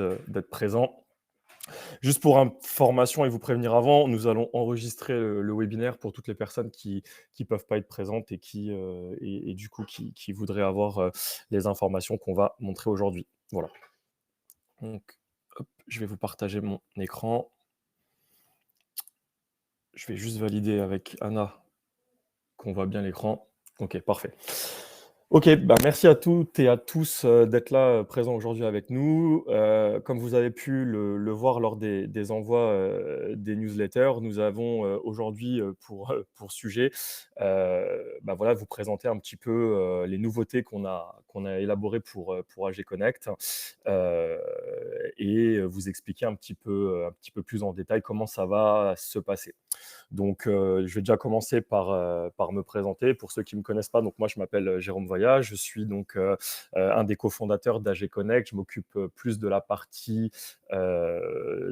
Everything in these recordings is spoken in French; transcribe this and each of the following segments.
d'être présent. Juste pour information et vous prévenir avant, nous allons enregistrer le webinaire pour toutes les personnes qui peuvent pas être présentes et et du coup qui voudraient avoir, les informations qu'on va montrer aujourd'hui. Voilà. Donc, hop, je vais vous partager mon écran. Je vais juste valider avec Anna qu'on voit bien l'écran. OK, parfait. OK, bah, merci à toutes et à tous, d'être là, présents aujourd'hui avec nous. Comme vous avez pu le voir lors des envois, des newsletters, nous avons, aujourd'hui, pour sujet, bah, voilà, vous présenter un petit peu, les nouveautés qu'on a élaborées pour AG Connect, heu et vous expliquer un petit peu plus en détail comment ça va se passer. Donc, je vais déjà commencer par me présenter. Pour ceux qui ne me connaissent pas, donc moi, je m'appelle Jérôme Voya. Je suis donc un des cofondateurs d'AG Connect. Je m'occupe plus de la partie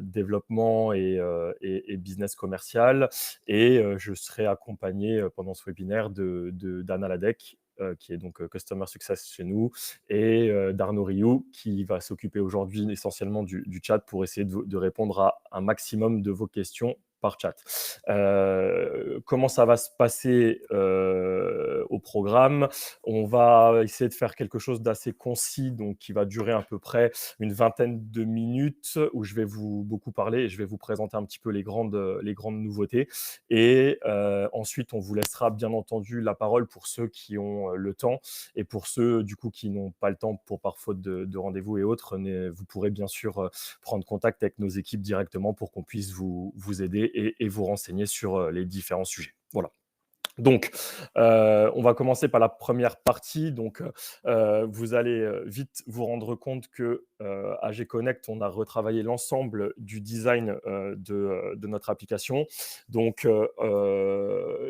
développement et business commercial. Et je serai accompagné pendant ce webinaire d'Anna Ladec, qui est donc Customer Success chez nous, et d'Arnaud Rioux, qui va s'occuper aujourd'hui essentiellement du chat pour essayer de répondre à un maximum de vos questions par chat. Comment ça va se passer au programme? On va essayer de faire quelque chose d'assez concis, donc qui va durer à peu près une vingtaine de minutes, où je vais vous beaucoup parler et je vais vous présenter un petit peu les grandes nouveautés. Et ensuite, on vous laissera bien entendu la parole pour ceux qui ont le temps, et pour ceux du coup qui n'ont pas le temps par faute de rendez-vous et autres, vous pourrez bien sûr prendre contact avec nos équipes directement pour qu'on puisse vous aider et vous renseigner sur les différents sujets. Voilà. Donc, on va commencer par la première partie. Donc, vous allez vite vous rendre compte que AG Connect, on a retravaillé l'ensemble du design de notre application. Donc,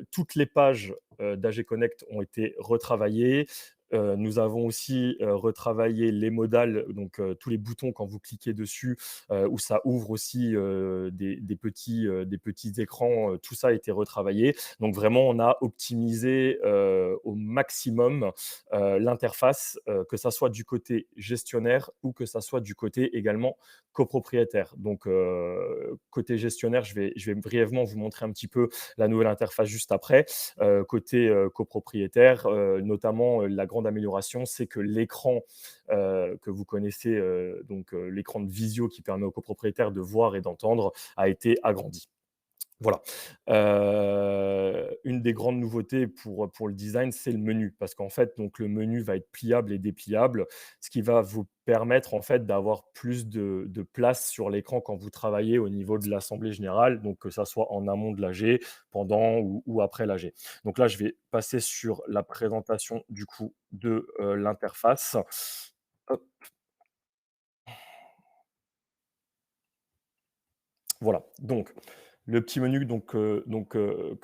toutes les pages d'AG Connect ont été retravaillées. Nous avons aussi retravaillé les modales, donc tous les boutons quand vous cliquez dessus, où ça ouvre aussi des petits écrans, tout ça a été retravaillé. Donc vraiment, on a optimisé au maximum l'interface, que ça soit du côté gestionnaire ou que ça soit du côté également copropriétaire. Donc, côté gestionnaire, je vais brièvement vous montrer un petit peu la nouvelle interface juste après. Côté copropriétaire, notamment, la grande amélioration, c'est que l'écran que vous connaissez, donc l'écran de visio qui permet aux copropriétaires de voir et d'entendre, a été agrandi. Voilà. Une des grandes nouveautés pour le design, c'est le menu. Parce qu'en fait, donc le menu va être pliable et dépliable, ce qui va vous permettre en fait d'avoir plus de place sur l'écran quand vous travaillez au niveau de l'assemblée générale, donc que ça soit en amont de l'AG, pendant ou après l'AG. Donc là, je vais passer sur la présentation du coup de, l'interface. Hop, voilà. Donc le petit menu que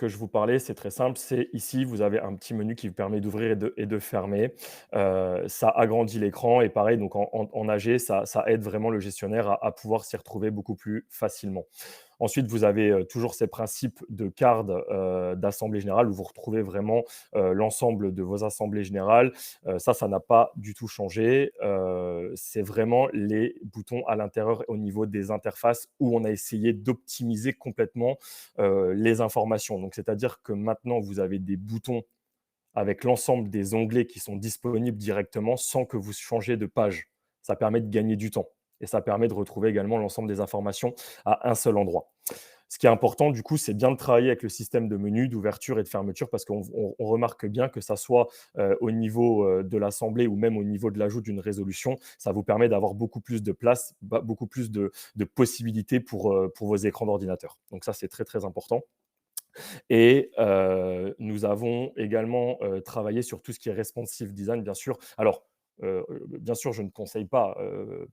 je vous parlais, c'est très simple. C'est ici, vous avez un petit menu qui vous permet d'ouvrir et de fermer. Ça agrandit l'écran et pareil, donc en AG, ça aide vraiment le gestionnaire à pouvoir s'y retrouver beaucoup plus facilement. Ensuite, vous avez toujours ces principes de card d'assemblée générale où vous retrouvez vraiment l'ensemble de vos assemblées générales. Ça n'a pas du tout changé. C'est vraiment les boutons à l'intérieur au niveau des interfaces où on a essayé d'optimiser complètement les informations. Donc, c'est-à-dire que maintenant, vous avez des boutons avec l'ensemble des onglets qui sont disponibles directement sans que vous changiez de page. Ça permet de gagner du temps et ça permet de retrouver également l'ensemble des informations à un seul endroit. Ce qui est important, du coup, c'est bien de travailler avec le système de menu, d'ouverture et de fermeture parce qu'on remarque bien que ça soit au niveau de l'assemblée ou même au niveau de l'ajout d'une résolution, ça vous permet d'avoir beaucoup plus de place, beaucoup plus de possibilités pour vos écrans d'ordinateur. Donc ça, c'est très, très important. Et nous avons également travaillé sur tout ce qui est responsive design, bien sûr. Alors, bien sûr, je ne conseille pas,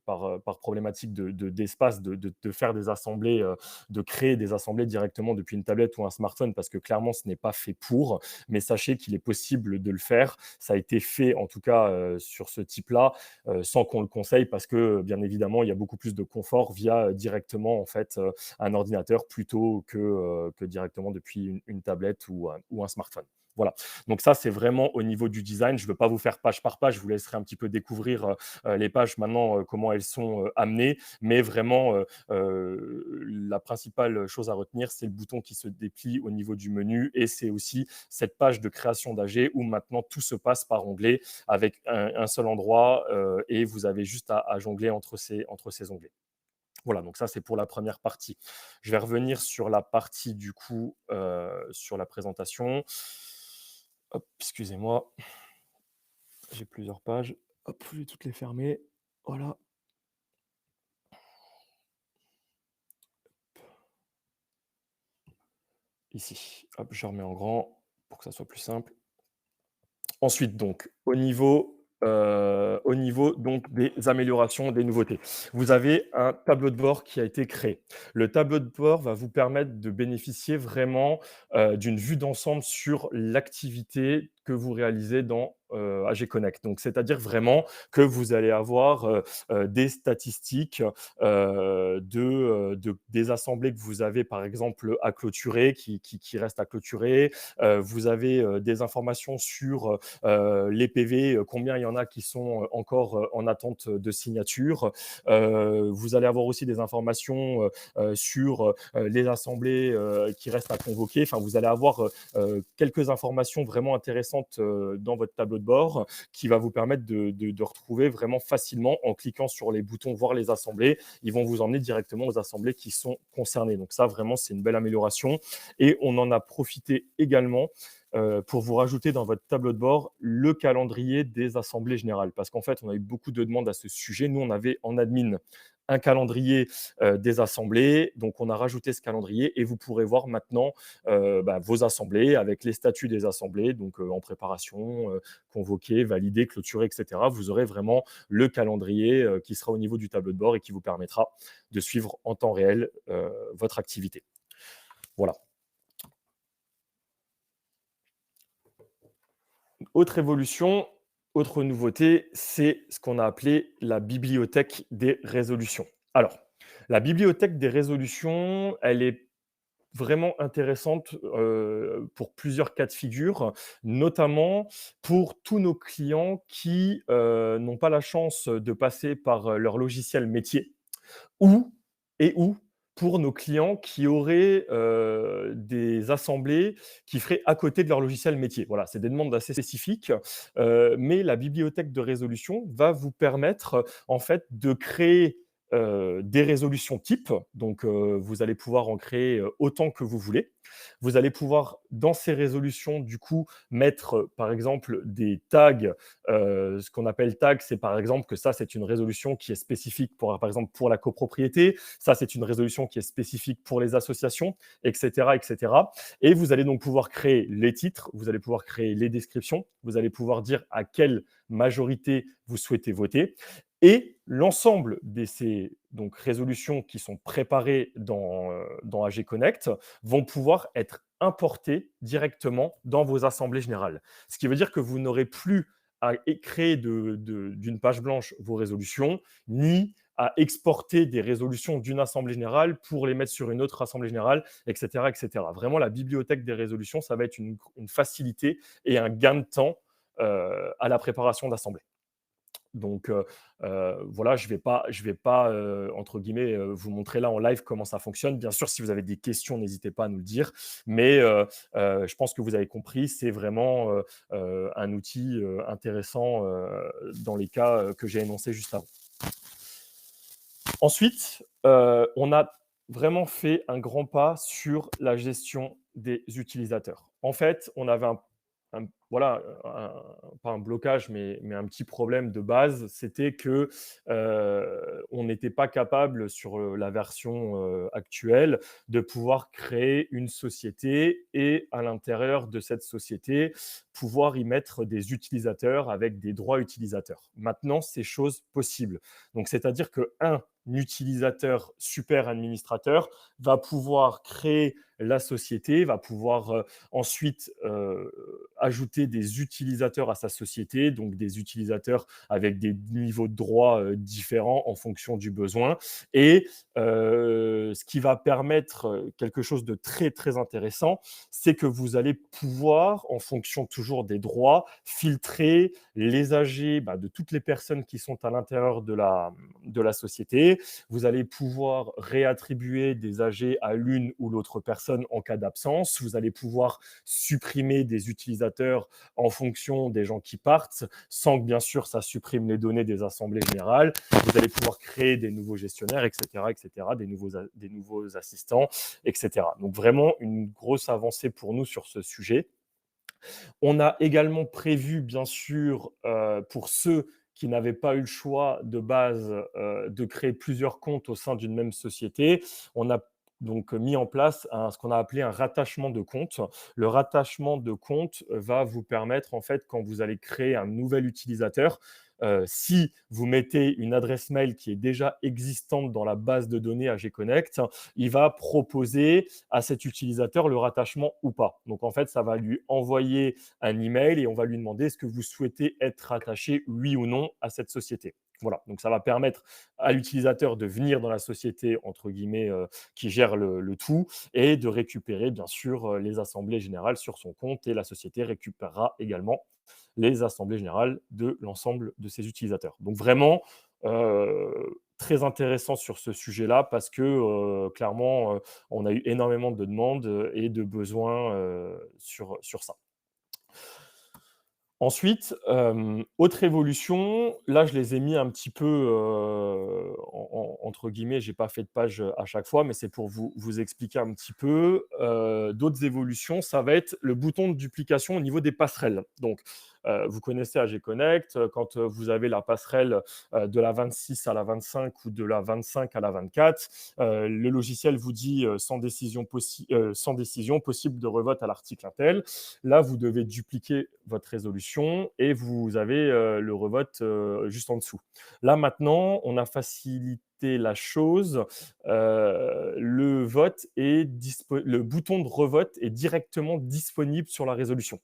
par problématique d'espace, de faire des assemblées, de créer des assemblées directement depuis une tablette ou un smartphone parce que clairement, ce n'est pas fait pour. Mais sachez qu'il est possible de le faire. Ça a été fait, en tout cas, sur ce type-là, sans qu'on le conseille parce que, bien évidemment, il y a beaucoup plus de confort via directement, en fait, un ordinateur plutôt que directement depuis une tablette ou un smartphone. Voilà. Donc ça, c'est vraiment au niveau du design. Je ne veux pas vous faire page par page. Je vous laisserai un petit peu découvrir les pages maintenant, comment elles sont amenées. Mais vraiment, la principale chose à retenir, c'est le bouton qui se déplie au niveau du menu. Et c'est aussi cette page de création d'AG où maintenant tout se passe par onglet avec un seul endroit et vous avez juste à jongler entre ces onglets. Voilà, donc ça, c'est pour la première partie. Je vais revenir sur la partie, du coup, sur la présentation. Hop, excusez-moi, j'ai plusieurs pages. Hop, je vais toutes les fermer. Voilà. Ici. Hop, je remets en grand pour que ça soit plus simple. Ensuite, donc, au niveau donc des améliorations, des nouveautés. Vous avez un tableau de bord qui a été créé. Le tableau de bord va vous permettre de bénéficier vraiment, d'une vue d'ensemble sur l'activité que vous réalisez dans, AG Connect. Donc c'est-à-dire vraiment que vous allez avoir, des statistiques, des assemblées que vous avez, par exemple, à clôturer, qui restent à clôturer. Vous avez, des informations sur, les PV, combien il y en a qui sont encore en attente de signature. Vous allez avoir aussi des informations sur les assemblées qui restent à convoquer. Enfin, vous allez avoir quelques informations vraiment intéressantes dans votre tableau de bord qui va vous permettre de retrouver vraiment facilement en cliquant sur les boutons voir les assemblées. Ils vont vous emmener directement aux assemblées qui sont concernées. Donc ça, vraiment, c'est une belle amélioration. Et on en a profité également pour vous rajouter dans votre tableau de bord le calendrier des assemblées générales. Parce qu'en fait, on a eu beaucoup de demandes à ce sujet. Nous, on avait en admin un calendrier des assemblées. Donc, on a rajouté ce calendrier et vous pourrez voir maintenant vos assemblées avec les statuts des assemblées, donc en préparation, convoquées, validées, clôturées, etc. Vous aurez vraiment le calendrier qui sera au niveau du tableau de bord et qui vous permettra de suivre en temps réel votre activité. Voilà. Autre évolution, autre nouveauté, c'est ce qu'on a appelé la bibliothèque des résolutions. Alors, la bibliothèque des résolutions, elle est vraiment intéressante pour plusieurs cas de figure, notamment pour tous nos clients qui n'ont pas la chance de passer par leur logiciel métier ou ou pour nos clients qui auraient, des assemblées qui feraient à côté de leur logiciel métier. Voilà, c'est des demandes assez spécifiques, mais la bibliothèque de résolution va vous permettre, en fait, de créer, des résolutions types. Donc, vous allez pouvoir en créer, autant que vous voulez. Vous allez pouvoir, dans ces résolutions, du coup, mettre, par exemple, des tags. Ce qu'on appelle tag, c'est par exemple que ça, c'est une résolution qui est spécifique pour, par exemple, pour la copropriété. Ça, c'est une résolution qui est spécifique pour les associations, etc., etc. Et vous allez donc pouvoir créer les titres, vous allez pouvoir créer les descriptions, vous allez pouvoir dire à quelle majorité vous souhaitez voter. Et l'ensemble de ces donc, résolutions qui sont préparées dans AG Connect vont pouvoir être importées directement dans vos assemblées générales. Ce qui veut dire que vous n'aurez plus à créer d'une page blanche vos résolutions, ni à exporter des résolutions d'une assemblée générale pour les mettre sur une autre assemblée générale, etc. etc. Vraiment, la bibliothèque des résolutions, ça va être une facilité et un gain de temps à la préparation d'assemblée. Donc voilà, je vais pas entre guillemets, vous montrer là en live comment ça fonctionne. Bien sûr, si vous avez des questions, n'hésitez pas à nous le dire. Mais je pense que vous avez compris, c'est vraiment, un outil, intéressant, dans les cas, que j'ai énoncés juste avant. Ensuite, on a vraiment fait un grand pas sur la gestion des utilisateurs. En fait, on avait voilà, pas un blocage, mais un petit problème de base, c'était que, on n'était pas capable sur, la version, actuelle de pouvoir créer une société et à l'intérieur de cette société, pouvoir y mettre des utilisateurs avec des droits utilisateurs. Maintenant, c'est chose possible. Donc c'est-à-dire que 1 utilisateur super administrateur va pouvoir créer la société, va pouvoir ensuite ajouter des utilisateurs à sa société, donc des utilisateurs avec des niveaux de droit différents en fonction du besoin. Et ce qui va permettre quelque chose de très très intéressant, c'est que vous allez pouvoir, en fonction toujours des droits, filtrer les AG de toutes les personnes qui sont à l'intérieur de la société. Vous allez pouvoir réattribuer des AG à l'une ou l'autre personne en cas d'absence. Vous allez pouvoir supprimer des utilisateurs en fonction des gens qui partent, sans que bien sûr ça supprime les données des assemblées générales. Vous allez pouvoir créer des nouveaux gestionnaires, etc., des nouveaux assistants, etc. Donc vraiment une grosse avancée pour nous sur ce sujet. On a également prévu, bien sûr, pour ceux qui n'avaient pas eu le choix de base de créer plusieurs comptes au sein d'une même société, on a donc mis en place ce qu'on a appelé un rattachement de compte. Le rattachement de compte va vous permettre, en fait, quand vous allez créer un nouvel utilisateur, si vous mettez une adresse mail qui est déjà existante dans la base de données AG Connect, il va proposer à cet utilisateur le rattachement ou pas. Donc, en fait, ça va lui envoyer un email et on va lui demander est-ce que vous souhaitez être rattaché, oui ou non, à cette société. Voilà, donc ça va permettre à l'utilisateur de venir dans la société, entre guillemets, qui gère le tout et de récupérer, bien sûr, les assemblées générales sur son compte et la société récupérera également les assemblées générales de l'ensemble de ses utilisateurs. Donc vraiment, très intéressant sur ce sujet-là parce que clairement, on a eu énormément de demandes et de besoins sur ça. Ensuite, autre évolution, là je les ai mis un petit peu entre guillemets, j'ai pas fait de page à chaque fois, mais c'est pour vous expliquer un petit peu. D'autres évolutions, ça va être le bouton de duplication au niveau des passerelles. Donc, vous connaissez AG Connect, quand vous avez la passerelle de la 26 à la 25 ou de la 25 à la 24, le logiciel vous dit sans décision possible de revote à l'article Intel. Là, vous devez dupliquer votre résolution et vous avez le revote juste en dessous. Là, maintenant, on a facilité la chose. Le bouton de revote est directement disponible sur la résolution.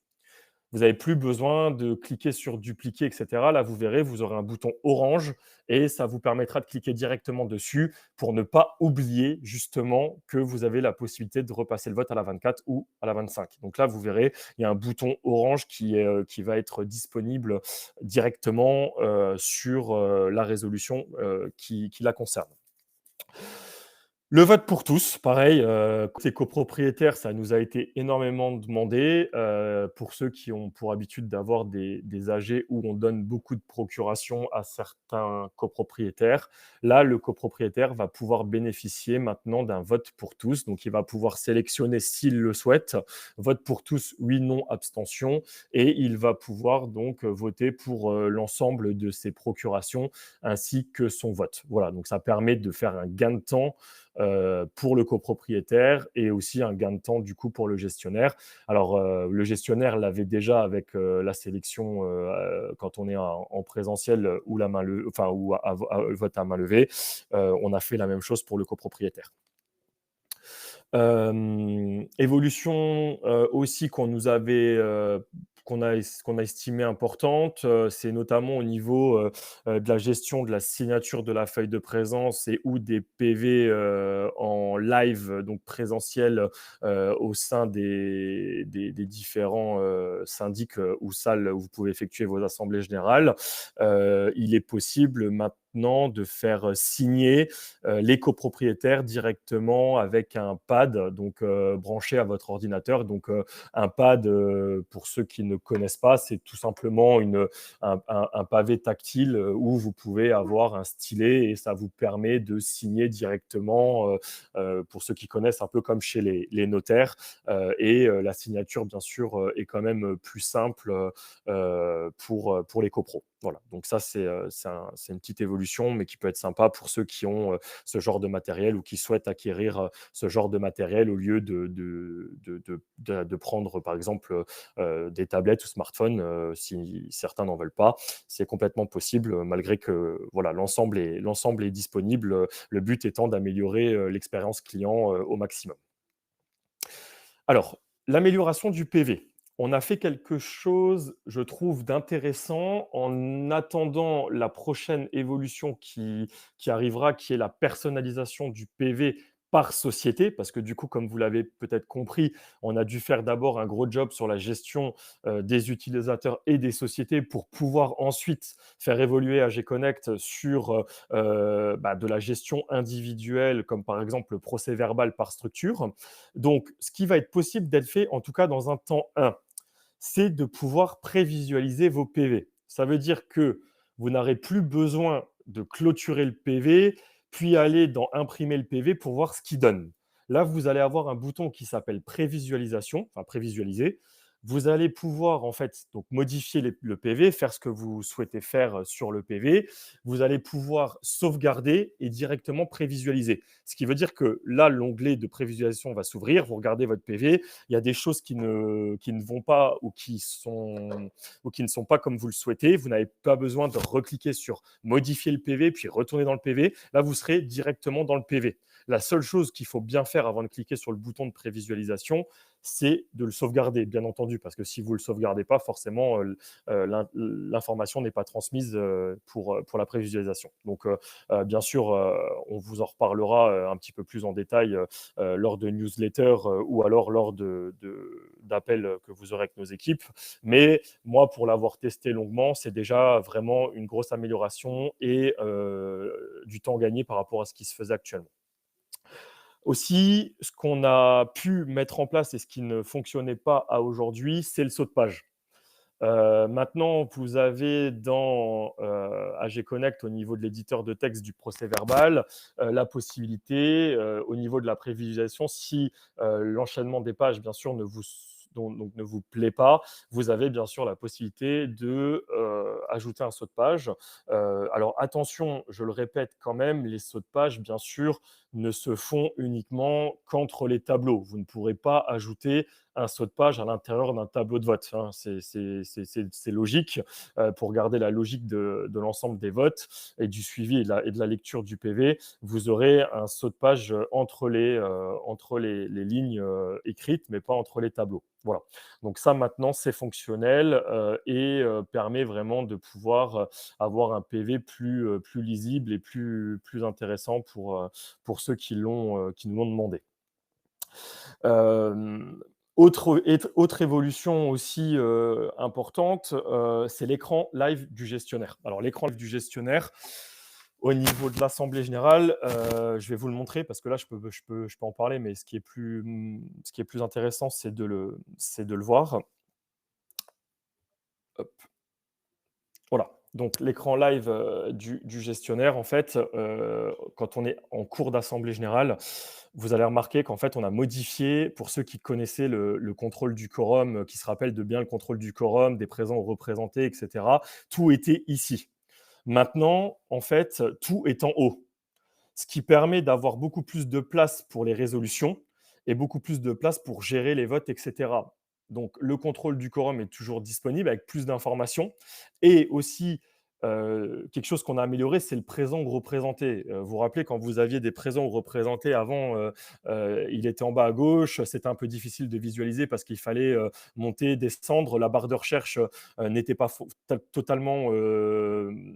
Vous n'avez plus besoin de cliquer sur dupliquer, etc. Là, vous verrez, vous aurez un bouton orange et ça vous permettra de cliquer directement dessus pour ne pas oublier justement que vous avez la possibilité de repasser le vote à la 24 ou à la 25. Donc là, vous verrez, il y a un bouton orange qui va être disponible directement sur la résolution qui la concerne. Le vote pour tous, pareil, côté copropriétaire, ça nous a été énormément demandé, pour ceux qui ont pour habitude d'avoir des AG où on donne beaucoup de procurations à certains copropriétaires. Là, le copropriétaire va pouvoir bénéficier maintenant d'un vote pour tous, donc il va pouvoir sélectionner s'il le souhaite, vote pour tous, oui, non, abstention et il va pouvoir donc voter pour, l'ensemble de ses procurations ainsi que son vote. Voilà, donc ça permet de faire un gain de temps pour le copropriétaire et aussi un gain de temps du coup pour le gestionnaire. Alors le gestionnaire l'avait déjà avec la sélection quand on est en présentiel ou la main enfin ou vote à main levée. On a fait la même chose pour le copropriétaire. Évolution aussi qu'on a estimé importante, c'est notamment au niveau de la gestion de la signature de la feuille de présence et ou des PV en live, donc présentiel, au sein des différents syndics ou salles où vous pouvez effectuer vos assemblées générales. Il est possible maintenant de faire signer les copropriétaires directement avec un pad donc branché à votre ordinateur. Donc un pad, pour ceux qui ne connaissent pas, c'est tout simplement un pavé tactile où vous pouvez avoir un stylet et ça vous permet de signer directement, pour ceux qui connaissent, un peu comme chez les notaires. Et la signature, bien sûr, est quand même plus simple pour les copros. Voilà, donc ça, c'est une petite évolution, mais qui peut être sympa pour ceux qui ont ce genre de matériel ou qui souhaitent acquérir ce genre de matériel au lieu de prendre, par exemple, des tablettes ou smartphones, si certains n'en veulent pas. C'est complètement possible, malgré que voilà, l'ensemble est disponible. Le but étant d'améliorer l'expérience client au maximum. Alors, l'amélioration du PV. On a fait quelque chose, je trouve, d'intéressant en attendant la prochaine évolution qui arrivera, qui est la personnalisation du PV par société. Parce que du coup, comme vous l'avez peut-être compris, on a dû faire d'abord un gros job sur la gestion des utilisateurs et des sociétés pour pouvoir ensuite faire évoluer AG Connect sur de la gestion individuelle, comme par exemple le procès verbal par structure. Donc, ce qui va être possible d'être fait, en tout cas dans un temps 1, c'est de pouvoir prévisualiser vos PV. Ça veut dire que vous n'aurez plus besoin de clôturer le PV, puis aller dans imprimer le PV pour voir ce qu'il donne. Là, vous allez avoir un bouton qui s'appelle prévisualisation, enfin prévisualiser. Vous allez pouvoir en fait donc modifier le PV, faire ce que vous souhaitez faire sur le PV. Vous allez pouvoir sauvegarder et directement prévisualiser. Ce qui veut dire que là, l'onglet de prévisualisation va s'ouvrir. Vous regardez votre PV, il y a des choses qui ne vont pas ou qui ne sont pas comme vous le souhaitez. Vous n'avez pas besoin de recliquer sur modifier le PV, puis retourner dans le PV. Là, vous serez directement dans le PV. La seule chose qu'il faut bien faire avant de cliquer sur le bouton de prévisualisation, c'est de le sauvegarder, bien entendu, parce que si vous ne le sauvegardez pas, forcément, l'information n'est pas transmise pour la prévisualisation. Donc, bien sûr, on vous en reparlera un petit peu plus en détail lors de newsletters ou alors lors d'appels que vous aurez avec nos équipes. Mais moi, pour l'avoir testé longuement, c'est déjà vraiment une grosse amélioration et du temps gagné par rapport à ce qui se faisait actuellement. Aussi, ce qu'on a pu mettre en place et ce qui ne fonctionnait pas à aujourd'hui, c'est le saut de page. Maintenant, vous avez dans AG Connect, au niveau de l'éditeur de texte du procès-verbal, la possibilité, au niveau de la prévisualisation, si l'enchaînement des pages, bien sûr, donc ne vous plaît pas, vous avez bien sûr la possibilité de ajouter un saut de page. Alors attention, je le répète quand même, les sauts de page, bien sûr, ne se font uniquement qu'entre les tableaux. Vous ne pourrez pas ajouter un saut de page à l'intérieur d'un tableau de vote, hein. C'est logique pour garder la logique de l'ensemble des votes et du suivi et de la lecture du PV. Vous aurez un saut de page entre les lignes écrites, mais pas entre les tableaux. Voilà. Donc ça, maintenant, c'est fonctionnel et permet vraiment de pouvoir avoir un PV plus lisible et plus intéressant pour ceux qui nous l'ont demandé. Hem, autre évolution aussi, importante, c'est l'écran live du gestionnaire. Alors l'écran live du gestionnaire, au niveau de l'assemblée générale, je vais vous le montrer parce que là je peux en parler, mais ce qui est plus intéressant, c'est de le voir. Hop. Voilà, donc l'écran live, du gestionnaire, en fait, quand on est en cours d'assemblée générale, vous allez remarquer qu'en fait, on a modifié, pour ceux qui connaissaient le contrôle du quorum, qui se rappellent de bien le contrôle du quorum, des présents ou représentés et cetera, tout était ici. Maintenant, en fait, tout est en haut, ce qui permet d'avoir beaucoup plus de place pour les résolutions et beaucoup plus de place pour gérer les votes et cetera. Donc le contrôle du quorum est toujours disponible avec plus d'informations et aussi, quelque chose qu'on a amélioré, c'est le présent ou représenté. Vous vous rappelez quand vous aviez des présents ou représentés avant, il était en bas à gauche, c'était un peu difficile de visualiser parce qu'il fallait, monter, descendre. La barre de recherche, n'était pas totalement,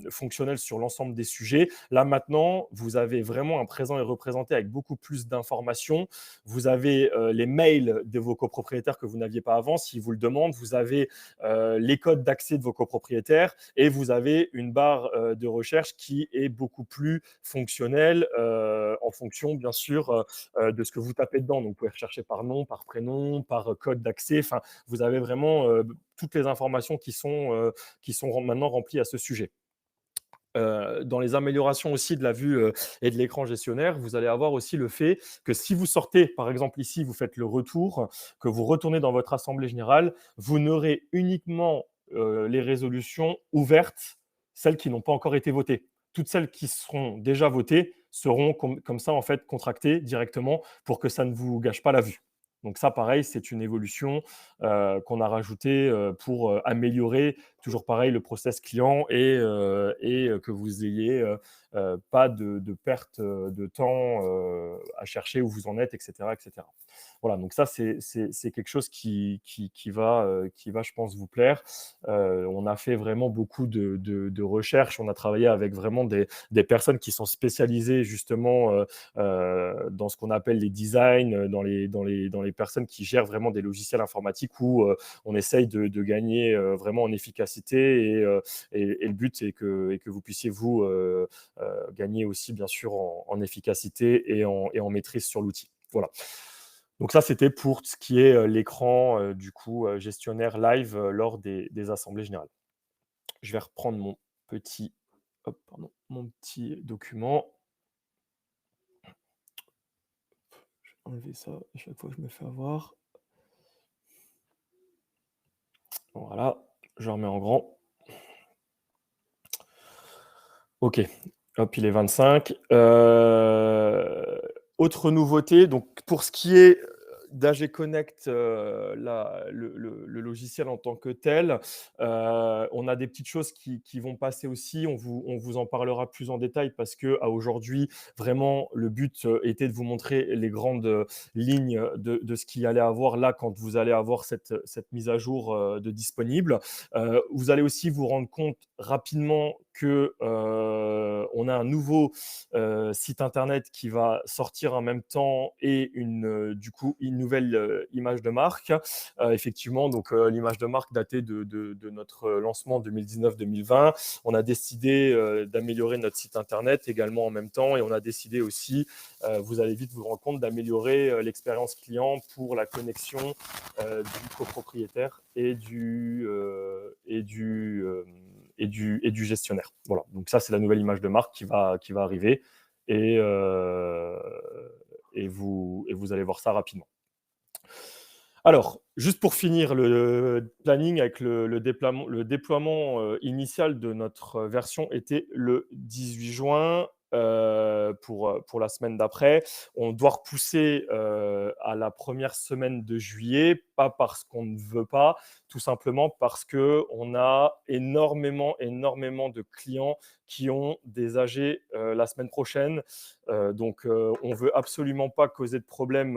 fonctionnelle sur l'ensemble des sujets. Là, maintenant, vous avez vraiment un présent et représenté avec beaucoup plus d'informations. Vous avez les mails de vos copropriétaires que vous n'aviez pas avant, s'ils vous le demandent. Vous avez les codes d'accès de vos copropriétaires et vous avez une barre de recherche qui est beaucoup plus fonctionnelle en fonction, bien sûr, de ce que vous tapez dedans. Donc, vous pouvez rechercher par nom, par prénom, par code d'accès. Enfin, vous avez vraiment toutes les informations qui sont maintenant remplies à ce sujet. Dans les améliorations aussi de la vue et de l'écran gestionnaire, vous allez avoir aussi le fait que si vous sortez, par exemple ici, vous faites le retour, que vous retournez dans votre assemblée générale, vous n'aurez uniquement les résolutions ouvertes celles qui n'ont pas encore été votées. Toutes celles qui seront déjà votées seront comme ça en fait contractées directement pour que ça ne vous gâche pas la vue. Donc ça, pareil, c'est une évolution qu'on a rajoutée pour améliorer, toujours pareil, le process client et que vous ayez pas de perte de temps à chercher où vous en êtes, etc. etc. Voilà, donc ça, c'est quelque chose qui va, je pense, vous plaire. On a fait vraiment beaucoup de recherches. On a travaillé avec vraiment des personnes qui sont spécialisées justement dans ce qu'on appelle les designs, dans les personnes qui gèrent vraiment des logiciels informatiques où on essaye de gagner vraiment en efficacité et le but est que vous puissiez vous gagner aussi bien sûr en efficacité et en maîtrise sur l'outil. Voilà. Donc ça, c'était pour ce qui est l'écran du coup gestionnaire live lors des assemblées générales. Je vais reprendre mon petit document. Je vais enlever ça à chaque fois que je me fais avoir. Voilà, je remets en grand. Ok, hop, il est 25. Autre nouveauté, donc pour ce qui est d'AG Connect, le logiciel en tant que tel, on a des petites choses qui vont passer aussi. On vous en parlera plus en détail parce qu'à aujourd'hui, vraiment, le but était de vous montrer les grandes lignes de ce qu'il y allait avoir là quand vous allez avoir cette mise à jour de disponible. Vous allez aussi vous rendre compte rapidement que on a un nouveau site internet qui va sortir en même temps et du coup une nouvelle image de marque. Effectivement, donc l'image de marque datée de notre lancement 2019-2020. On a décidé d'améliorer notre site internet également en même temps et on a décidé aussi, vous allez vite vous rendre compte, d'améliorer l'expérience client pour la connexion du copropriétaire et du gestionnaire. Voilà. Donc ça, c'est la nouvelle image de marque qui va arriver et vous allez voir ça rapidement. Alors, juste pour finir le planning avec le déploiement initial de notre version était le 18 juin pour la semaine d'après. On doit repousser à la première semaine de juillet, pas parce qu'on ne veut pas, tout simplement parce qu'on a énormément de clients qui ont des AG la semaine prochaine. Donc, on ne veut absolument pas causer de problème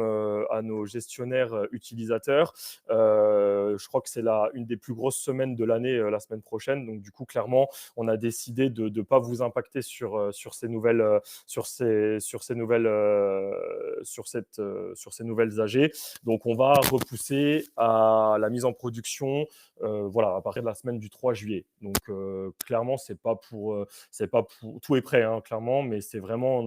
à nos gestionnaires utilisateurs. Je crois que c'est une des plus grosses semaines de l'année, la semaine prochaine. Donc, du coup, clairement, on a décidé de ne pas vous impacter sur ces nouvelles AG. Donc, on va repousser à la mise en production voilà, à partir de la semaine du 3 juillet. Donc, clairement, c'est pas pour tout est prêt, hein, clairement, mais c'est vraiment,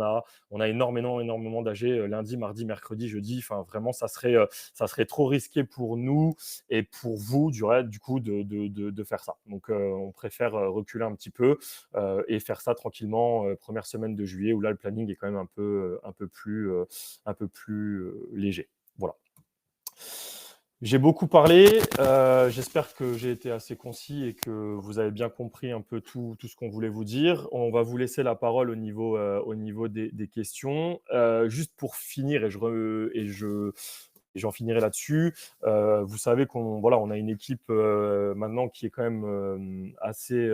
on a énormément d'AG lundi, mardi, mercredi, jeudi. Enfin, vraiment, ça serait trop risqué pour nous et pour vous, du coup, de faire ça. Donc, on préfère reculer un petit peu et faire ça tranquillement première semaine de juillet où là, le planning est quand même un peu plus léger. Voilà. J'ai beaucoup parlé, j'espère que j'ai été assez concis et que vous avez bien compris un peu tout ce qu'on voulait vous dire. On va vous laisser la parole au niveau des questions. Juste pour finir j'en finirai là-dessus. Vous savez on a une équipe maintenant qui est quand même assez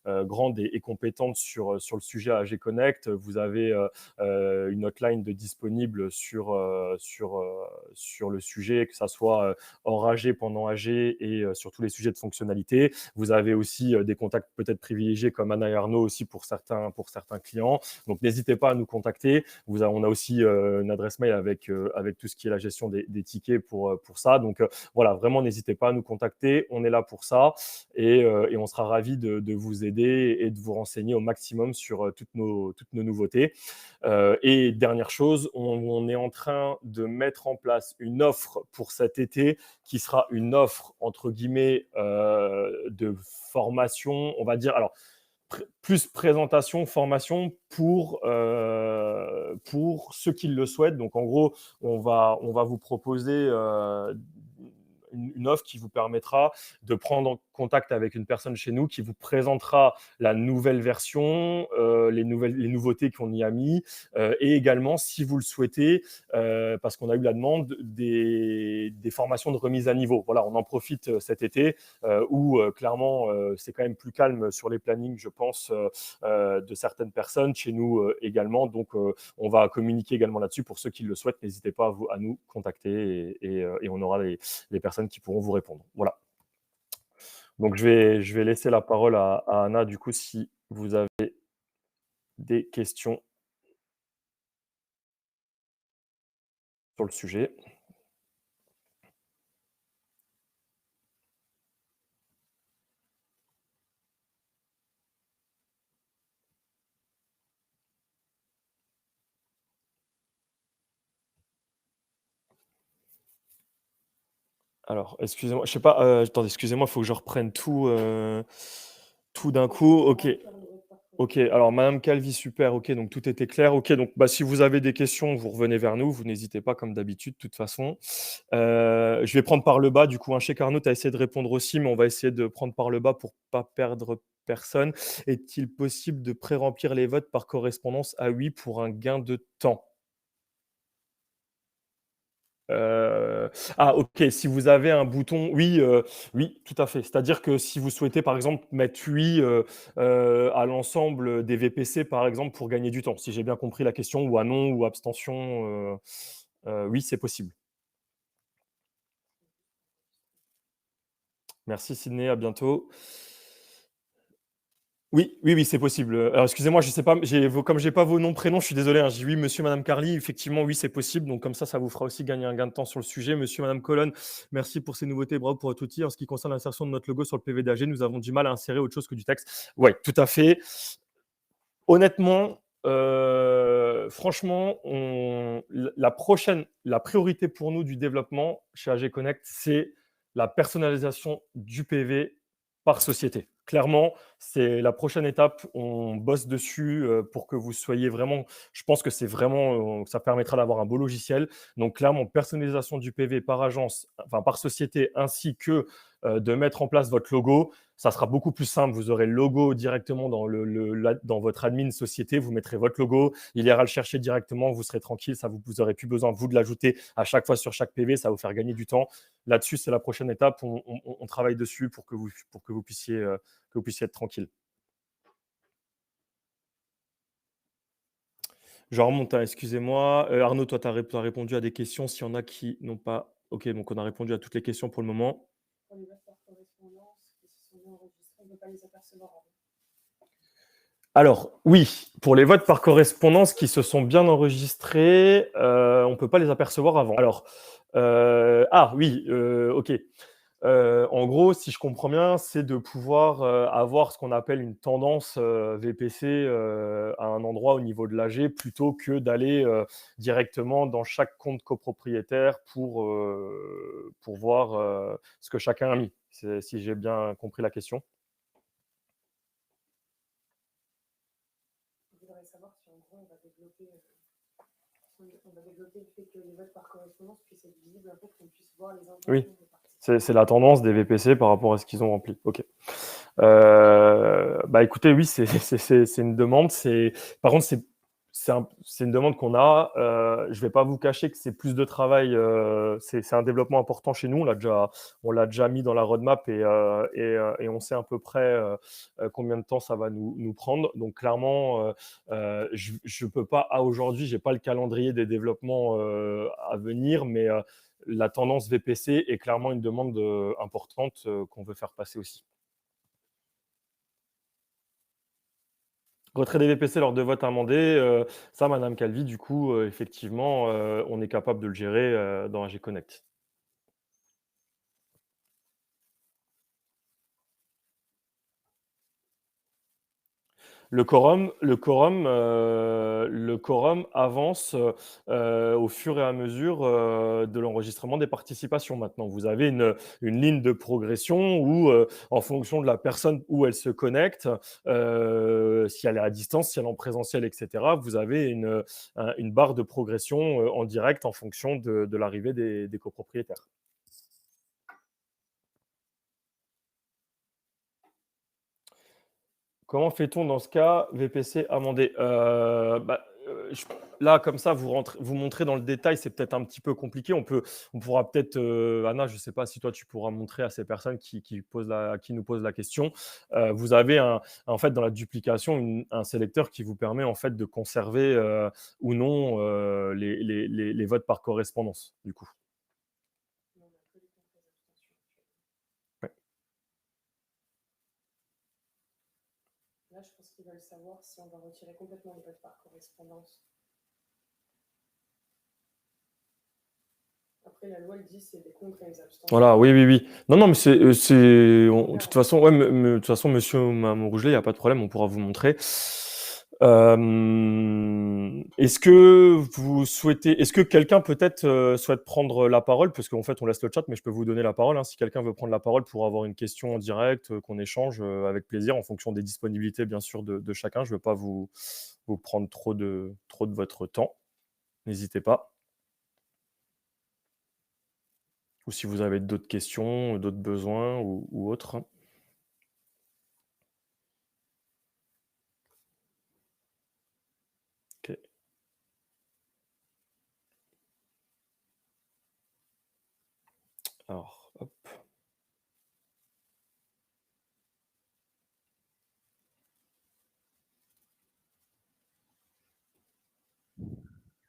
grande et compétente sur le sujet AG Connect. Vous avez une hotline disponible sur le sujet, que ça soit hors AG, pendant AG et sur tous les sujets de fonctionnalité. Vous avez aussi des contacts peut-être privilégiés comme Anna et Arnaud aussi pour certains clients. Donc n'hésitez pas à nous contacter. On a aussi une adresse mail avec tout ce qui est la gestion des tickets pour ça. Donc voilà, vraiment n'hésitez pas à nous contacter. On est là pour ça et on sera ravis de vous aider et de vous renseigner au maximum sur toutes nos nouveautés. Et dernière chose, on est en train de mettre en place une offre pour cet été qui sera une offre entre guillemets de formation, on va dire. Alors, plus présentation, formation pour ceux qui le souhaitent. Donc, en gros, on va vous proposer une offre qui vous permettra de prendre en contact avec une personne chez nous qui vous présentera la nouvelle version, les nouveautés qu'on y a mis, et également, si vous le souhaitez, parce qu'on a eu la demande, des formations de remise à niveau. Voilà, on en profite cet été où clairement c'est quand même plus calme sur les plannings, je pense, de certaines personnes, chez nous également. Donc on va communiquer également là-dessus. Pour ceux qui le souhaitent, n'hésitez pas à nous contacter et on aura les personnes qui pourront vous répondre. Voilà. Donc je vais laisser la parole à Anna, du coup, si vous avez des questions sur le sujet. Alors, excusez-moi, je sais pas, attendez, excusez-moi, il faut que je reprenne tout d'un coup. OK. OK, alors madame Calvi, super, OK, donc tout était clair. OK, donc bah, si vous avez des questions, vous revenez vers nous, vous n'hésitez pas comme d'habitude, de toute façon. Je vais prendre par le bas, du coup, hein, je sais qu'Arnaud, tu as essayé de répondre aussi, mais on va essayer de prendre par le bas pour pas perdre personne. Est-il possible de pré-remplir les votes par correspondance? Ah oui, pour un gain de temps. Ah OK, si vous avez un bouton oui, oui, tout à fait. C'est-à-dire que si vous souhaitez, par exemple, mettre oui, à l'ensemble des VPC, par exemple, pour gagner du temps, si j'ai bien compris la question, ou à non ou abstention, oui, c'est possible. Merci Sydney, à bientôt. Oui, oui, oui, c'est possible. Alors excusez-moi, je sais pas, comme j'ai pas vos noms, prénoms, je suis désolé, hein. J'ai oui, monsieur, madame Carly, effectivement, oui, c'est possible. Donc comme ça vous fera aussi gagner un gain de temps sur le sujet. Monsieur, madame Colonne, merci pour ces nouveautés, bravo pour votre outil. En ce qui concerne l'insertion de notre logo sur le PV d'AG, nous avons du mal à insérer autre chose que du texte. Ouais, tout à fait. Honnêtement, franchement, la priorité pour nous du développement chez AG Connect, c'est la personnalisation du PV par société. Clairement, c'est la prochaine étape. On bosse dessus pour que vous soyez vraiment. Je pense que c'est vraiment, ça permettra d'avoir un beau logiciel. Donc clairement, personnalisation du PV par agence, enfin par société, ainsi que de mettre en place votre logo. Ça sera beaucoup plus simple. Vous aurez le logo directement dans votre admin société. Vous mettrez votre logo. Il ira le chercher directement. Vous serez tranquille. Vous n'aurez plus besoin, vous, de l'ajouter à chaque fois sur chaque PV. Ça va vous faire gagner du temps. Là-dessus, c'est la prochaine étape. On travaille dessus pour que vous puissiez être tranquille. Je remonte, hein, excusez-moi. Arnaud, toi, tu as répondu à des questions. S'il y en a qui n'ont pas. OK, donc on a répondu à toutes les questions pour le moment. Alors, oui, pour les votes par correspondance qui se sont bien enregistrés, on ne peut pas les apercevoir avant. Alors, ah oui, OK. En gros, si je comprends bien, c'est de pouvoir avoir ce qu'on appelle une tendance VPC à un endroit au niveau de l'AG plutôt que d'aller directement dans chaque compte copropriétaire pour voir ce que chacun a mis, si j'ai bien compris la question. Oui, c'est la tendance des VPC par rapport à ce qu'ils ont rempli. OK. Bah, écoutez, oui, c'est une demande. Par contre, c'est une demande qu'on a. Je ne vais pas vous cacher que c'est plus de travail. C'est un développement important chez nous. On l'a déjà mis dans la roadmap et on sait à peu près combien de temps ça va nous prendre. Donc, clairement, je ne peux pas, aujourd'hui, je n'ai pas le calendrier des développements à venir, mais la tendance VPC est clairement une demande importante qu'on veut faire passer aussi. Retrait des VPC lors de votes amendés, ça, madame Calvi, du coup, effectivement, on est capable de le gérer dans AG Connect. Le quorum avance au fur et à mesure de l'enregistrement des participations. Maintenant, vous avez une ligne de progression où, en fonction de la personne où elle se connecte, si elle est à distance, si elle est en présentiel, etc., vous avez une barre de progression en direct en fonction de l'arrivée des copropriétaires. Comment fait-on dans ce cas? VPC amendé? Là, comme ça, vous montrez dans le détail, c'est peut-être un petit peu compliqué. On pourra peut-être, Anna, je ne sais pas si toi, tu pourras montrer à ces personnes qui nous posent la question. Vous avez en fait, dans la duplication, un sélecteur qui vous permet, en fait, de conserver, ou non, les votes par correspondance, du coup. Ouais. Là, je pense qu'ils veulent savoir si on va retirer complètement les votes par correspondance. Après, la loi, elle dit c'est des contre et les abstentions. Voilà, oui, oui, oui. Non, non, mais de toute façon, ouais, de toute façon, monsieur Mamou Rougelet, il n'y a pas de problème, on pourra vous montrer. Est-ce que quelqu'un peut-être souhaite prendre la parole? Parce qu'en fait, on laisse le chat, mais je peux vous donner la parole, hein, si quelqu'un veut prendre la parole pour avoir une question en direct, qu'on échange avec plaisir, en fonction des disponibilités, bien sûr, de chacun. Je ne veux pas vous prendre trop de votre temps. N'hésitez pas. Ou si vous avez d'autres questions, d'autres besoins ou autres. Ok. Alors, hop.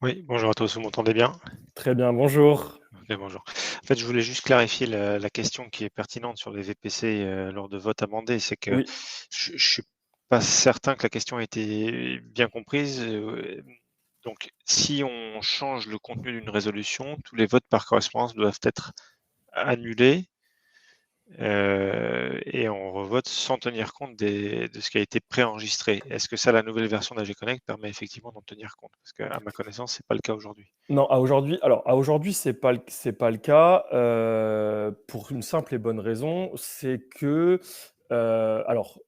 Oui, bonjour à tous, vous m'entendez bien? Très bien, bonjour. Ok, bonjour. En fait, je voulais juste clarifier la question qui est pertinente sur les VPC lors de vote amendé. C'est que Oui, je ne suis pas certain que la question ait été bien comprise. Donc, si on change le contenu d'une résolution, tous les votes par correspondance doivent être annulés et on revote sans tenir compte de ce qui a été préenregistré. Est-ce que ça, la nouvelle version d'AG Connect permet effectivement d'en tenir compte? Parce qu'à ma connaissance, ce n'est pas le cas aujourd'hui. non, à aujourd'hui, c'est pas le cas, pour une simple et bonne raison, c'est que, alors,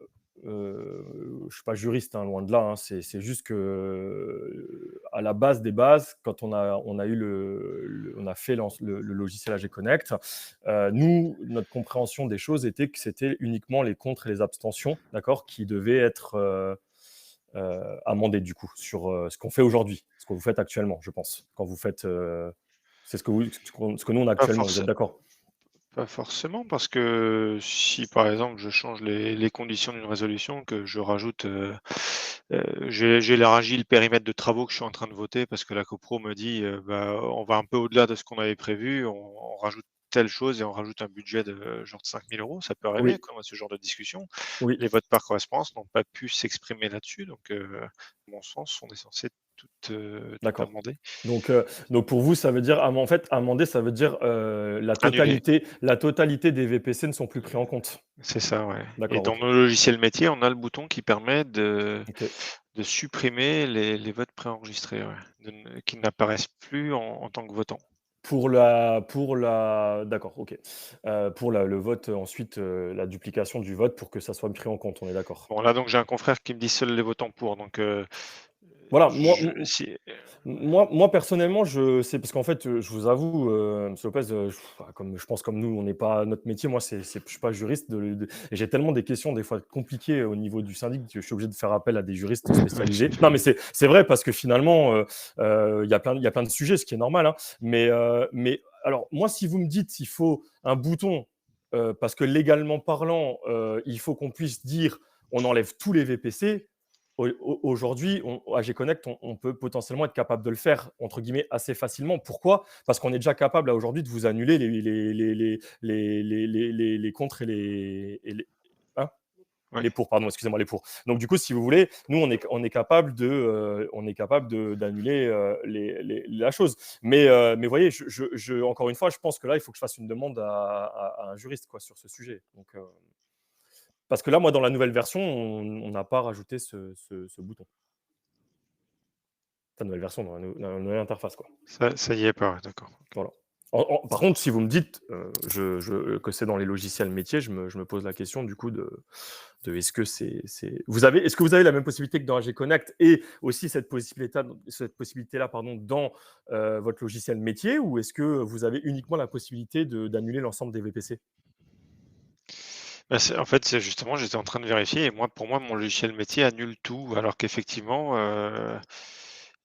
je suis pas juriste, hein, loin de là, hein, c'est juste que, à la base des bases, quand on a eu on a fait le logiciel AG Connect, nous, notre compréhension des choses était que c'était uniquement les contre et les abstentions, d'accord, qui devaient être, amendé du coup sur ce qu'on fait aujourd'hui, ce que vous faites actuellement, je pense. Quand vous faites, c'est ce que nous on a Pas actuellement. Vous êtes d'accord? Pas forcément, parce que si par exemple je change les conditions d'une résolution, que je rajoute, j'élargis le périmètre de travaux que je suis en train de voter parce que la copro me dit, bah, on va un peu au-delà de ce qu'on avait prévu, on rajoute telle chose et on rajoute un budget de genre de 5 000 €, ça peut arriver Oui, quand on a ce genre de discussion. oui, Les votes par correspondance n'ont pas pu s'exprimer là-dessus, donc à mon sens, on est censé tout d'accord. amender. Donc pour vous, ça veut dire en fait, amender, ça veut dire, Annuler. la totalité des VPC ne sont plus pris en compte? C'est ça, ouais, et D'accord, dans OK. nos logiciels métiers, on a le bouton qui permet OK. de supprimer les votes préenregistrés, ouais, qui n'apparaissent plus en tant que votants. D'accord, OK. Pour le vote, ensuite, la duplication du vote pour que ça soit pris en compte, on est d'accord? Bon là, donc j'ai un confrère qui me dit: «Seuls les votants pour», donc Voilà, je si moi, personnellement, c'est parce qu'en fait, je vous avoue, monsieur Lopez, comme je pense comme nous, on n'est pas notre métier, moi, je suis pas juriste et j'ai tellement des questions des fois compliquées au niveau du syndic que je suis obligé de faire appel à des juristes ouais, spécialisés. Non, mais c'est vrai parce que finalement, il y a plein de sujets, ce qui est normal, hein. Mais alors moi, si vous me dites: «Il faut un bouton», parce que légalement parlant, il faut qu'on puisse dire: «On enlève tous les VPC», aujourd'hui, AG Connect, on peut potentiellement être capable de le faire, entre guillemets, assez facilement. Pourquoi? Parce qu'on est déjà capable, là, aujourd'hui, de vous annuler les contre hein? ouais. Les pour, pardon, excusez-moi, les pour. Donc, du coup, si vous voulez, nous, on est capable d'annuler la chose. Mais voyez, encore une fois, je pense que là, il faut que je fasse une demande à un juriste quoi, sur ce sujet. Donc, parce que là, moi, dans la nouvelle version, on n'a pas rajouté ce bouton. Enfin, nouvelle version, dans la nouvelle interface, quoi. Ça y est pas, ouais, d'accord, OK. Voilà. Par contre, si vous me dites que c'est dans les logiciels métiers, je me pose la question du coup est-ce que est-ce que vous avez la même possibilité que dans AG Connect et aussi cette possibilité-là pardon, dans votre logiciel métier ou est-ce que vous avez uniquement la possibilité d'annuler l'ensemble des VPC? Bah, en fait, c'est justement, j'étais en train de vérifier et pour moi, mon logiciel métier annule tout, alors qu'effectivement,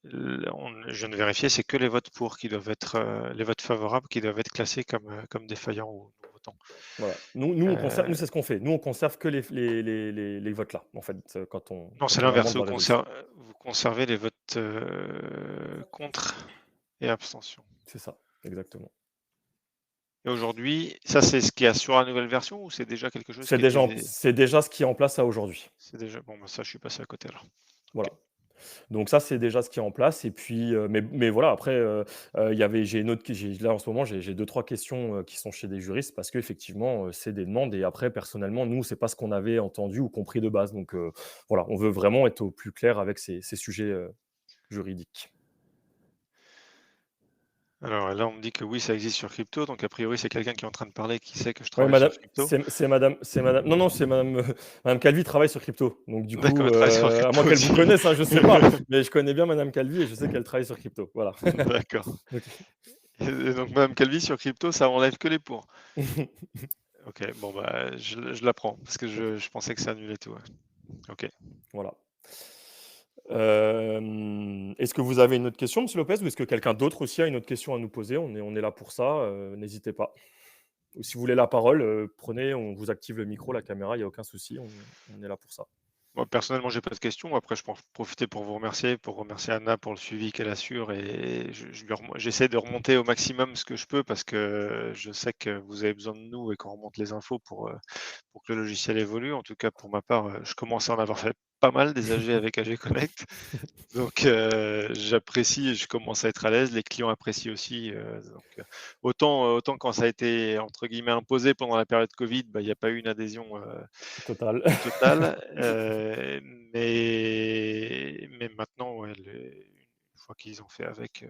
je viens de vérifier, c'est que les votes pour qui doivent être, les votes favorables qui doivent être classés comme défaillants ou non votants. Voilà. Nous, on conserve, Heu, nous, c'est ce qu'on fait. Nous, on conserve que les votes là, en fait, non, c'est quand on l'inverse, invente la résolution. vous conservez les votes, contre et abstention. C'est ça, exactement. Et aujourd'hui, ça, c'est ce qu'il y a sur la nouvelle version ou c'est déjà quelque chose qui était C'est déjà ce qui est en place à aujourd'hui. c'est déjà bon, bah, ça, je suis passé à côté alors. OK. Voilà. Donc ça, c'est déjà ce qui est en place et puis, mais voilà, après, il y avait j'ai une autre j'ai là, en ce moment, j'ai 2-3 questions, qui sont chez des juristes parce qu'effectivement, c'est des demandes et après, personnellement, nous, c'est pas ce qu'on avait entendu ou compris de base. Donc, voilà, on veut vraiment être au plus clair avec ces sujets, juridiques. Alors là, on me dit que oui, ça existe sur crypto, donc a priori, c'est quelqu'un qui est en train de parler qui sait que je Ouais, travaille sur madame, crypto. c'est madame non, non, c'est madame, madame Calvi travaille sur crypto. Donc du D'accord, coup, elle travaille sur à crypto moins qu'elle vous aussi. connaisse, hein, je sais pas, mais je connais bien madame Calvi et je sais qu'elle travaille sur crypto. Voilà. D'accord. OK. Et donc Madame Calvi sur crypto, ça enlève que les pour. OK, bon, bah, je l'apprends parce que je pensais que ça annulait tout, ouais. OK. Voilà. Est-ce que vous avez une autre question, monsieur Lopez, ou est-ce que quelqu'un d'autre aussi a une autre question à nous poser? On est là pour ça, n'hésitez pas. Ou si vous voulez la parole, prenez, on vous active le micro, la caméra, il y a aucun souci, on est là pour ça. Moi, personnellement, j'ai pas de questions. Après, je peux en profiter pour vous remercier, pour remercier Anna pour le suivi qu'elle assure et j'essaie de remonter au maximum ce que je peux parce que je sais que vous avez besoin de nous et qu'on remonte les infos pour que le logiciel évolue. En tout cas, pour ma part, je commence à en avoir fait pas mal des AG avec AG Connect. Donc, j'apprécie et je commence à être à l'aise. Les clients apprécient aussi, autant quand ça a été entre guillemets «imposé» pendant la période covid, bah, il y a pas eu une adhésion, Total. totale, mais maintenant, ouais, une fois qu'ils ont fait avec,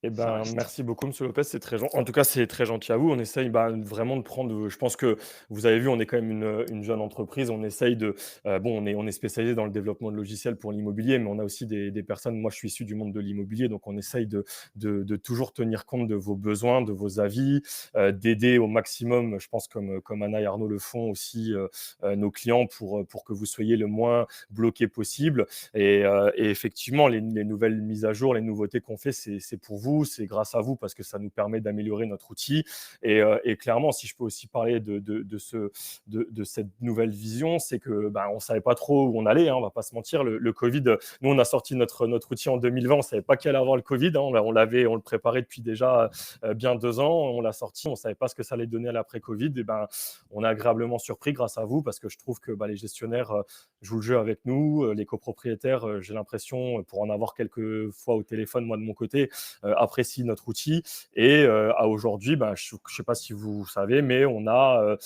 Eh ça ben, reste. merci beaucoup, monsieur Lopez, c'est très gen en tout cas, c'est très gentil à vous. On essaye, bah, vraiment de prendre, je pense que vous avez vu, on est quand même une jeune entreprise. On essaye de, bon, on est spécialisé dans le développement de logiciels pour l'immobilier, mais on a aussi des personnes, moi, je suis issu du monde de l'immobilier, donc on essaye de toujours tenir compte de vos besoins, de vos avis, d'aider au maximum, je pense comme Anna et Arnaud le font aussi, nos clients pour que vous soyez le moins bloqués possible. Et effectivement, les nouvelles mises à jour, les nouveautés qu'on fait, c'est pour vous, c'est grâce à vous parce que ça nous permet d'améliorer notre outil. Et clairement, si je peux aussi parler de cette nouvelle vision, c'est que ben, on ne savait pas trop où on allait, hein, on ne va pas se mentir. Le Covid, nous, on a sorti notre outil en 2020, on ne savait pas qu'il allait avoir le Covid. Hein, on le préparait depuis déjà bien 2 ans, on l'a sorti, on ne savait pas ce que ça allait donner à l'après-Covid. Et ben, on est agréablement surpris grâce à vous parce que je trouve que bah, les gestionnaires jouent le jeu avec nous. Les copropriétaires, j'ai l'impression, pour en avoir quelques fois au téléphone, moi de mon côté, apprécient notre outil. Et à aujourd'hui, ben, je ne sais pas si vous savez, mais on a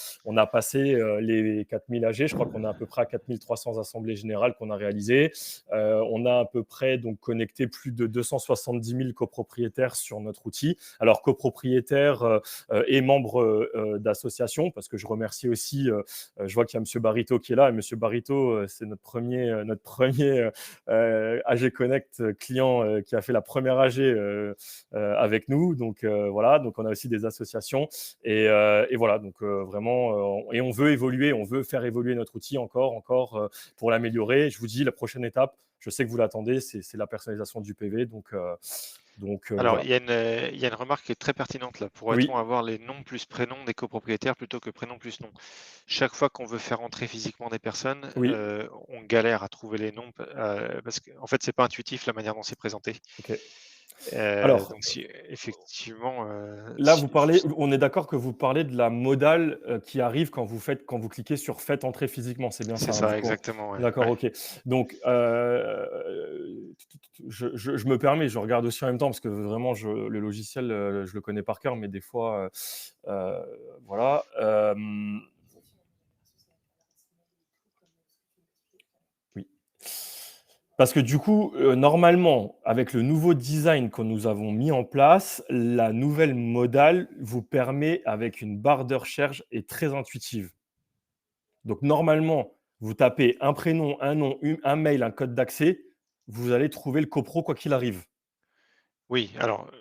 passé les 4000 AG. Je crois qu'on est à peu près à 4300 assemblées générales qu'on a réalisées. On a à peu près donc connecté plus de 270 000 copropriétaires sur notre outil. Alors copropriétaires et membres d'associations, parce que je remercie aussi, je vois qu'il y a M. Barito qui est là, et M. Barito, c'est notre premier AG Connect client qui a fait la première AG avec nous. Donc voilà, donc on a aussi des associations et voilà, donc vraiment, et on veut évoluer, on veut faire évoluer notre outil encore pour l'améliorer. Je vous dis, la prochaine étape, je sais que vous l'attendez, c'est la personnalisation du PV. Donc Alors, voilà. il y a une remarque qui est très pertinente là. Pourrait-on Oui, avoir les noms plus prénoms des copropriétaires plutôt que prénom plus nom? Chaque fois qu'on veut faire entrer physiquement des personnes, oui, on galère à trouver les noms parce qu'en fait, c'est pas intuitif la manière dont c'est présenté. ok. Alors, Donc si effectivement, là, on est d'accord que vous parlez de la modale qui arrive quand vous cliquez sur Faites entrer physiquement, c'est bien c'est ça, hein, du ça coup. exactement, ouais, D'accord, ouais. ok. Donc, je me permets, je regarde aussi en même temps parce que vraiment, le logiciel, je le connais par cœur, mais des fois, voilà. Oui. Parce que du coup, normalement, avec le nouveau design que nous avons mis en place, la nouvelle modale vous permet, avec une barre de recherche, est très intuitive. Donc normalement, vous tapez un prénom, un nom, un mail, un code d'accès, vous allez trouver le copro quoi qu'il arrive. Oui, alors,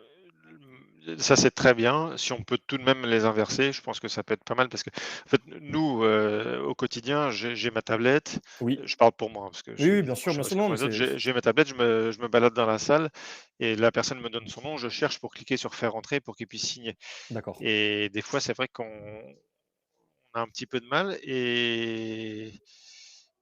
ça c'est très bien. Si on peut tout de même les inverser, je pense que ça peut être pas mal parce que, en fait, nous, au quotidien, j'ai ma tablette. Oui. Je parle pour moi, hein, parce que Oui, je oui, je bien sais pas ce que sûr, font mais les autres. c'est J'ai ma tablette, je me balade dans la salle et la personne me donne son nom, je cherche pour cliquer sur faire entrer pour qu'il puisse signer d'accord. et des fois, c'est vrai qu'on a un petit peu de mal et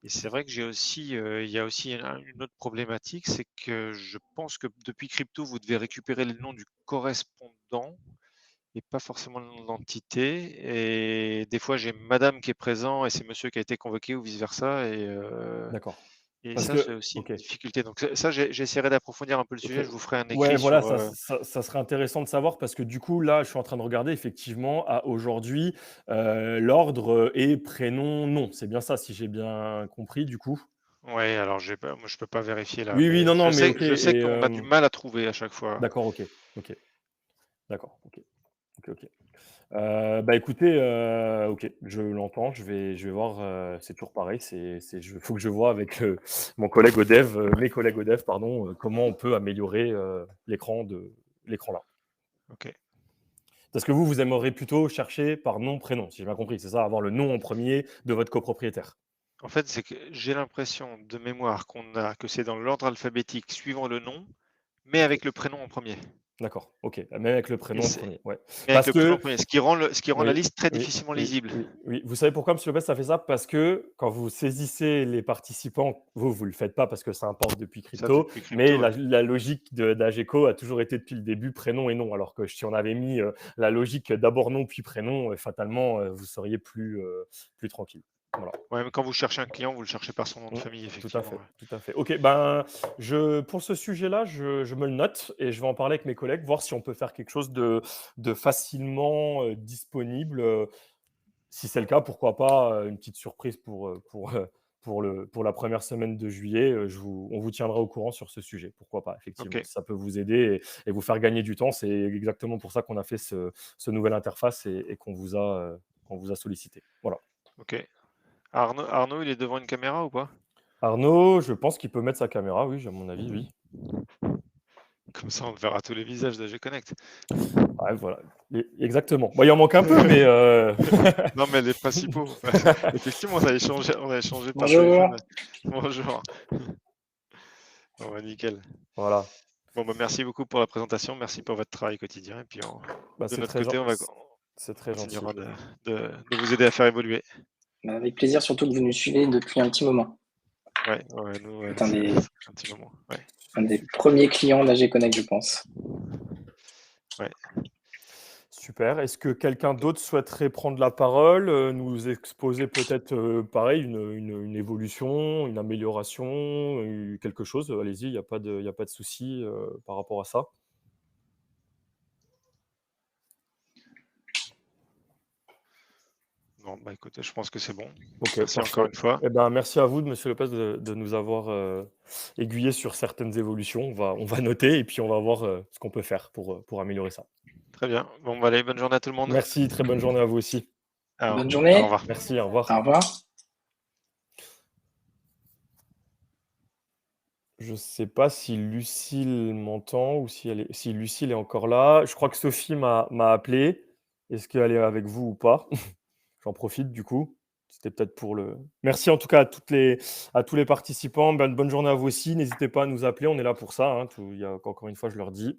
c'est vrai que j'ai aussi, il y a aussi une autre problématique, c'est que je pense que depuis crypto, vous devez récupérer le nom du correspondant et pas forcément le nom de l'entité et des fois, j'ai madame qui est présent et c'est monsieur qui a été convoqué ou vice versa D'accord. et Parce ça, c'est que aussi OK. une difficulté donc ça, j'essaierai d'approfondir un peu le OK. sujet. Je vous ferai un Ouais, écrit voilà, sur, ça serait intéressant de savoir parce que du coup, là, je suis en train de regarder effectivement à aujourd'hui, l'ordre, est prénom, nom. C'est bien ça, si j'ai bien compris du coup? ouais, alors j'ai pas moi, je peux pas vérifier là, Oui, oui, mais non, je non, mais sais OK je sais et qu'on a du mal à trouver à chaque fois. d'accord, OK, OK, d'accord, OK, OK, OK. Bah, écoutez, OK, je l'entends, je vais voir, c'est toujours pareil, je faut que je vois avec, mon collègue au dev, mes collègues au dev, pardon, comment on peut améliorer, l'écran là. OK. Parce que vous aimeriez plutôt chercher par nom, prénom, si j'ai bien compris, c'est ça? Avoir le nom en premier de votre copropriétaire? En fait, c'est que j'ai l'impression de mémoire que c'est dans l'ordre alphabétique suivant le nom, mais OK, avec le prénom en premier. d'accord, OK, même avec le Et prénom en c'est premier, ouais. mais avec Parce le prénom en que premier, ce qui rend la oui, liste très oui, difficilement oui, lisible. oui, oui. Vous savez pourquoi, monsieur Lopez, ça fait ça? Parce que quand vous saisissez les participants, vous le faites pas parce que ça importe depuis Ça crypto, depuis mais crypto, ouais. la logique d'Ageco a toujours été depuis le début prénom et nom. Alors que si on avait mis, la logique d'abord nom puis prénom, fatalement, vous seriez plus tranquille. Voilà. Ouais, mais quand vous cherchez un client, vous le cherchez par son nom de Mmh, famille, tout à effectivement, fait, ouais. tout à fait. OK, ben, pour ce sujet-là, je me le note et je vais en parler avec mes collègues, voir si on peut faire quelque chose de facilement, disponible, si c'est le cas, pourquoi pas, une petite surprise pour la première semaine de juillet, on vous tiendra au courant sur ce sujet. Pourquoi pas, effectivement. OK, Si ça peut vous aider et vous faire gagner du temps, c'est exactement pour ça qu'on a fait ce nouvelle interface et qu'on vous a sollicité. Voilà. OK. Arnaud, il est devant une caméra ou pas? Arnaud, je pense qu'il peut mettre sa caméra, oui, à mon avis, oui. Comme ça, on verra tous les visages d'AG Connect. Ouais, voilà, exactement. Bon, il en manque un peu, mais Non, mais les principaux. Effectivement, on a échangé par Bonjour. téléphone. Bonjour. Bon, bah, nickel. voilà. Bon, bah, merci beaucoup pour la présentation. Merci pour votre travail quotidien. Et puis, Bah, de c'est notre très côté, gen on c'est très gentil. continuera de vous aider à faire évoluer. Bah, avec plaisir, surtout que vous nous suivez depuis un petit moment. Ouais, ouais, nous, Vous êtes un ça des, fait un petit moment. Ouais, un des premiers clients d'AG Connect, je pense. ouais. Super. Est-ce que quelqu'un d'autre souhaiterait prendre la parole, nous exposer peut-être, pareil, une évolution, une amélioration, quelque chose? Allez-y, il y a pas de souci, par rapport à ça. Bon, bah, écoutez, je pense que c'est bon. OK, Merci encore parfait. une fois. Eh ben, merci à vous, monsieur Lopez, de nous avoir, aiguillés sur certaines évolutions. On va noter et puis on va voir, ce qu'on peut faire pour améliorer ça. Très bien. Bon, bah, allez, bonne journée à tout le monde. Merci, très bonne journée à vous aussi. Alors, Bonne au journée. revoir. Merci, au Au revoir. revoir. Je ne sais pas si Lucille m'entend ou si Lucille est encore là. Je crois que Sophie m'a appelé. Est-ce qu'elle est avec vous ou pas? J'en profite du coup. C'était peut-être pour le merci en tout cas à tous les participants. Bonne journée à vous aussi. N'hésitez pas à nous appeler, on est là pour ça, hein, encore une fois, je leur dis.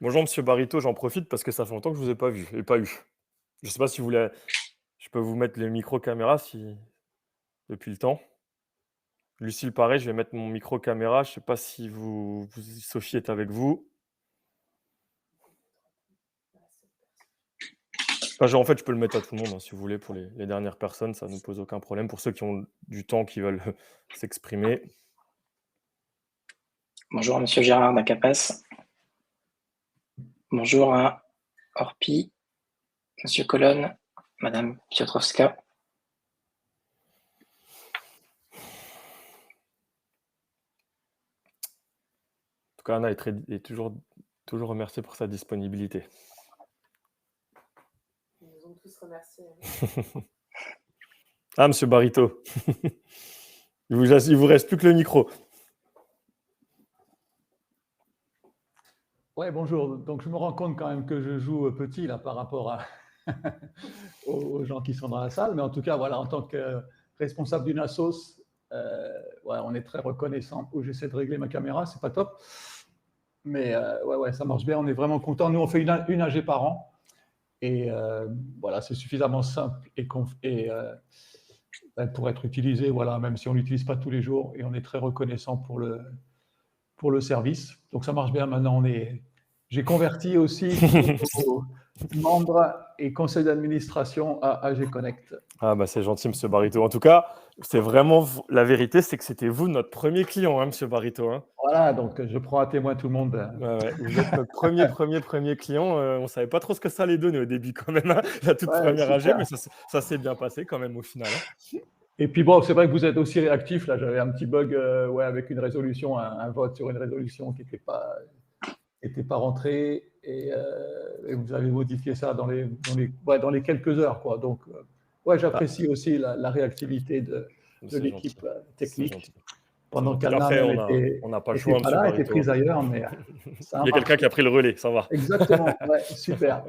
Bonjour monsieur Barito, j'en profite parce que ça fait longtemps que je vous ai pas vu et pas eu. Je ne sais pas si vous voulez je peux vous mettre le micro caméra si depuis le temps? Lucille, pareil, je vais mettre mon micro caméra. Je ne sais pas si Sophie est avec vous. Enfin, en fait, je peux le mettre à tout le monde, hein, si vous voulez, pour les dernières personnes, ça ne nous pose aucun problème. Pour ceux qui ont du temps, qui veulent s'exprimer. Bonjour à Monsieur Gérard Dacapas. Bonjour à Orpi, Monsieur Colonne, Madame Piotrowska. En tout cas, Anna est toujours remerciée pour sa disponibilité. Ils nous ont tous remerciés. Ah, monsieur Barito. Il vous reste plus que le micro. Ouais, bonjour. Donc, je me rends compte quand même que je joue petit là par rapport à aux gens qui sont dans la salle. Mais en tout cas, voilà, en tant que responsable d'une assos, ouais, on est très reconnaissant. Oh, j'essaie de régler ma caméra, c'est pas top. Mais ouais, ça marche bien. On est vraiment content. Nous, on fait une AG par an. Et voilà, c'est suffisamment simple et pour être utilisé, voilà, même si on ne l'utilise pas tous les jours. Et on est très reconnaissant pour le service. Donc ça marche bien. Maintenant, j'ai converti aussi tous nos membres et conseils d'administration à AG Connect. Ah bah c'est gentil, Monsieur Barito. En tout cas, c'est vraiment la vérité, c'est que c'était vous notre premier client, hein, Monsieur Barito. Hein. Voilà, donc je prends à témoin tout le monde. Ouais, vous êtes notre premier client. On savait pas trop ce que ça allait donner au début quand même, hein, la toute Ouais, première AG, super. mais ça s'est bien passé quand même au final. Hein. Et puis bon, c'est vrai que vous êtes aussi réactif. Là, j'avais un petit bug ouais, avec une résolution, un vote sur une résolution qui n'était pas rentré et vous avez modifié ça dans les quelques heures, quoi. Donc, ouais, j'apprécie aussi la réactivité de C'est l'équipe gentil. C'est technique. gentil. Pendant Puis qu'Anna après, même on n'a pas le était choix, pas Monsieur là, était Barito. prise ailleurs, mais ça a Il y a quelqu'un marché. qui a pris le relais, ça va. Exactement, ouais, super.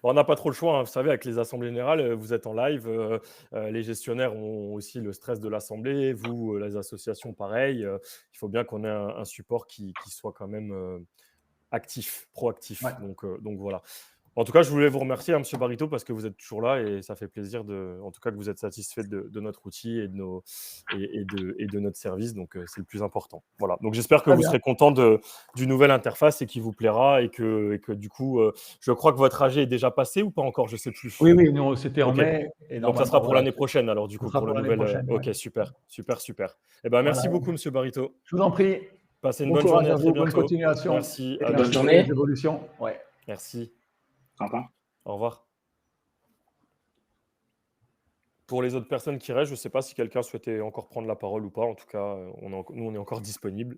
On n'a pas trop le choix, hein. Vous savez, avec les assemblées générales, vous êtes en live, les gestionnaires ont aussi le stress de l'assemblée, vous, les associations, pareil. Il faut bien qu'on ait un support qui soit quand même actif, proactif. Ouais. Donc voilà. En tout cas, je voulais vous remercier, hein, Monsieur Barito, parce que vous êtes toujours là et ça fait plaisir en tout cas, que vous êtes satisfait de notre outil et de notre service. Donc, c'est le plus important. Voilà. Donc, j'espère que Très vous bien. serez content du nouvelle interface et qu'il vous plaira et que du coup, je crois que votre AG est déjà passé ou pas encore, je ne sais plus. Oui, nous, c'était en Ok. mai. Et Donc, ça normalement, sera pour voilà, l'année prochaine, alors, du ce coup, sera pour pour le l'année nouvel. prochaine. Ouais. Ok, super. Eh ben, Voilà. merci beaucoup, Monsieur Barito. Je vous en prie. Passez une Bon bonne courage journée, à à très vous, bonne bientôt. continuation. Merci, Et à Bonne merci pour bientôt. les journée. évolutions. Ouais. Merci. Au revoir. Au revoir. Pour les autres personnes qui restent, je ne sais pas si quelqu'un souhaitait encore prendre la parole ou pas. En tout cas, nous, on est encore disponible.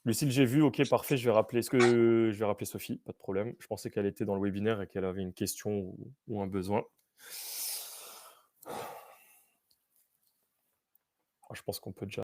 Lucille, j'ai vu. Ok, parfait. Je vais rappeler Sophie, pas de problème. Je pensais qu'elle était dans le webinaire et qu'elle avait une question ou un besoin. Je pense qu'on peut déjà